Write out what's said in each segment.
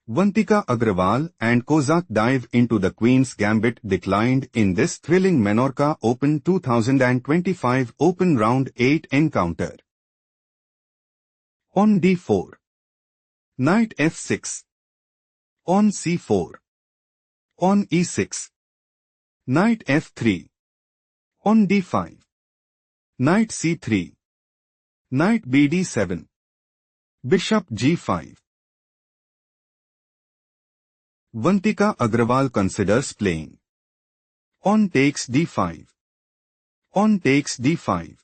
Vantika, Agrawal and Kozak dive into the Queen's Gambit declined in this thrilling Menorca Open 2025 Open Round 8 encounter. On d4. Knight f6. On c4. On e6. Knight f3. On d5. Knight c3. Knight bd7. Bishop g5. Vantika Agrawal considers playing. On takes d5. On takes d5.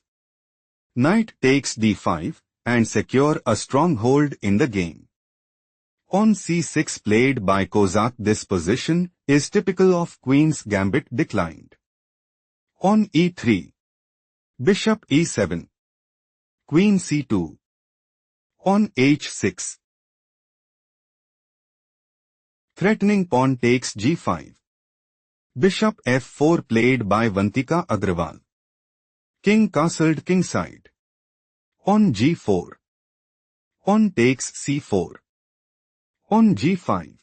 Knight takes d5 and secure a strong hold in the game. On c6 played by Kozak, this position is typical of Queen's Gambit declined. On e3. Bishop e7. Queen c2. On h6. Threatening pawn takes g5. Bishop f4 played by Vantika Agrawal. King castled kingside. On g4. On takes c4. On g5.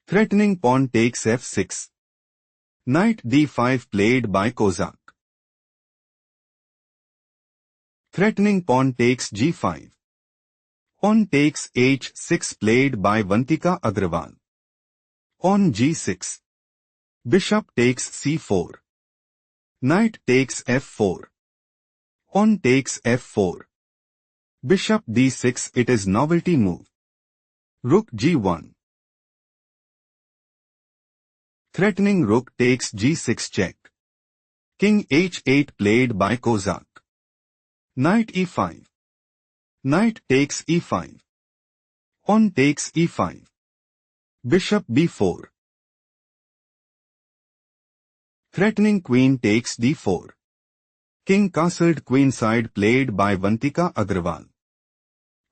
Threatening pawn takes f6. Knight d5 played by Kozak. Threatening pawn takes g5. On takes h6 played by Vantika Agrawal. On g6. Bishop takes c4. Knight takes f4. On takes f4. Bishop d6. It is novelty move. Rook g1. Threatening rook takes g6 check. King h8 played by Kozak. Knight e5. Knight takes e5. On takes e5. Bishop b4. Threatening queen takes d4. King castled queenside played by Vantika Agrawal.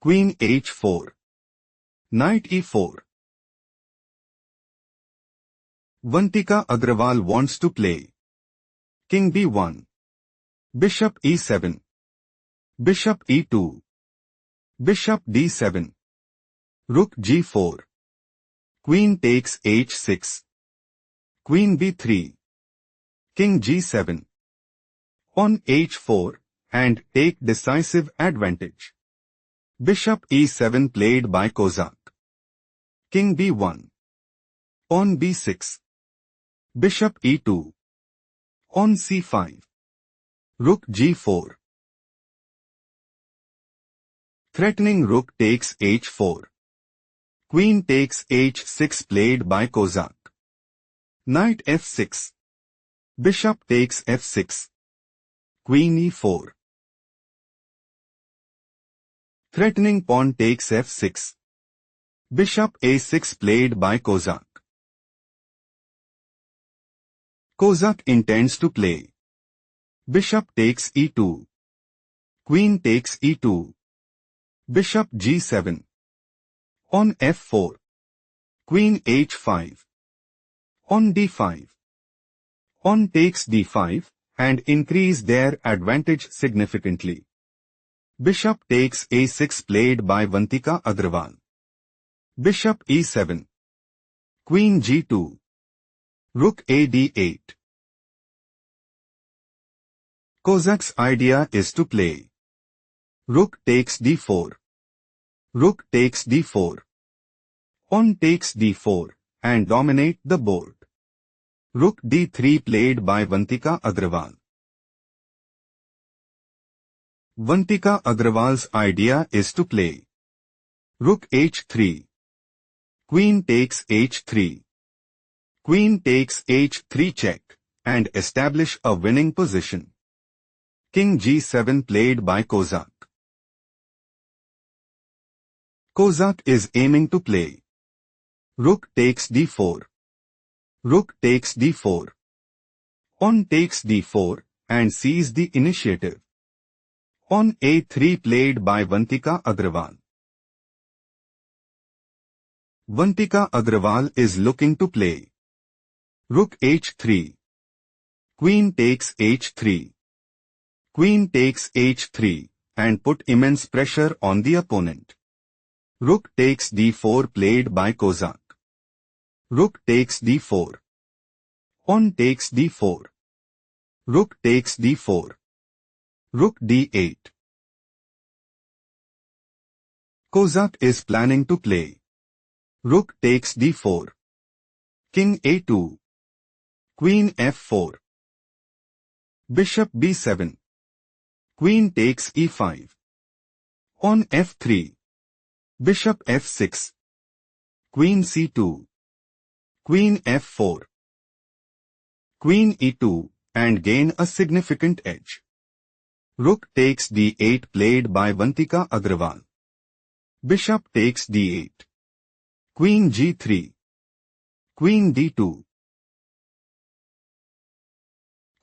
Queen h4. Knight e4. Vantika Agrawal wants to play. King b1. Bishop e7. Bishop e2. Bishop d7. Rook g4. Queen takes h6. Queen b3. King g7. On h4 and take decisive advantage. Bishop e7 played by Kozak. King b1. On b6. Bishop e2. On c5. Rook g4. Threatening rook takes h4. Queen takes h6 played by Kozak. Knight f6. Bishop takes f6. Queen e4. Threatening pawn takes f6. Bishop a6 played by Kozak. Kozak intends to play. Bishop takes e2. Queen takes e2. Bishop g7. On f4. Queen h5. On d5. On takes d5 and increase their advantage significantly. Bishop takes a6 played by Vantika Agrawal. Bishop e7. Queen g2. Rook a d8. Kozak's idea is to play. Rook takes d4. Rook takes d4. On takes d4 and dominate the board. Rook d3 played by Vantika Agrawal. Vantika Agrawal's idea is to play. Rook h3. Queen takes h3. Queen takes h3 check and establish a winning position. King g7 played by Kozak. Kozak is aiming to play. Rook takes d4. Rook takes d4. On takes d4 and seize the initiative. On a3 played by Vantika Agrawal. Vantika Agrawal is looking to play. Rook h3. Queen takes h3. Queen takes h3 and put immense pressure on the opponent. Rook takes d4 played by Kozak. Rook takes d4. Pawn takes d4. Rook takes d4. Rook d8. Kozak is planning to play. Rook takes d4. King a2. Queen f4. Bishop b7. Queen takes e5. Pawn f3. Bishop f6. Queen c2. Queen f4. Queen e2, and gain a significant edge. Rook takes d8 played by Vantika Agrawal. Bishop takes d8. Queen g3. Queen d2.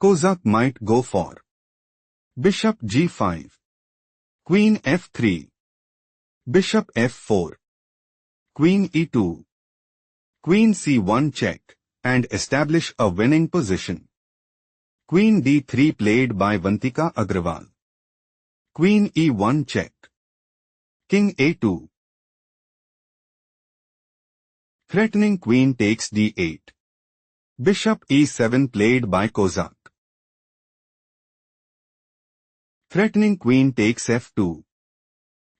Kozak might go for Bishop g5. Queen f3. Bishop f4. Queen e2. Queen c1 check, and establish a winning position. Queen d3 played by Vantika Agrawal. Queen e1 check. King a2. Threatening queen takes d8. Bishop e7 played by Kozak. Threatening queen takes f2.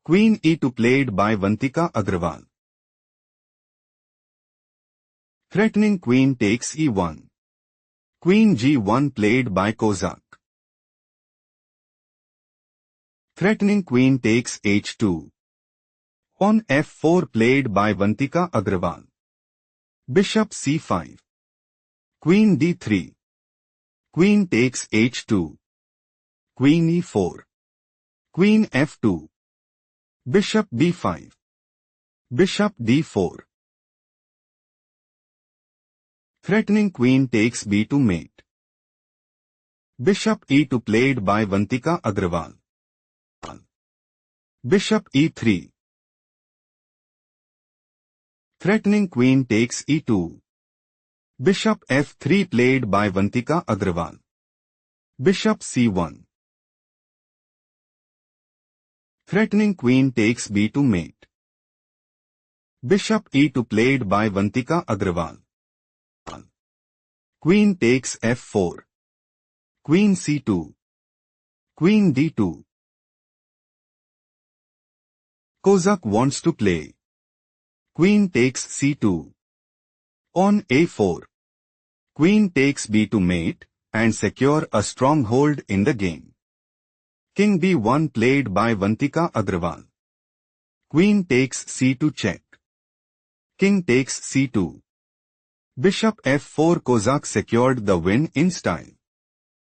Queen e2 played by Vantika Agrawal. Threatening queen takes e1. Queen g1 played by Kozak. Threatening queen takes h2. Pawn f4 played by Vantika Agrawal. Bishop c5. Queen d3. Queen takes h2. Queen e4. Queen f2. Bishop b5. Bishop d4. Threatening queen takes b2 mate. Bishop e2 played by Vantika Agrawal. Bishop e3. Threatening queen takes e2. Bishop f3 played by Vantika Agrawal. Bishop c1. Threatening queen takes b2 mate. Bishop e2 played by Vantika Agrawal. Queen takes f4. Queen c2. Queen d2. Kozak wants to play. Queen takes c2. Pawn a4. Queen takes b2 mate, and secure a stronghold in the game. King b1 played by Vantika Agrawal. Queen takes c2 check. King takes c2. Bishop f4. Kozak secured the win in style.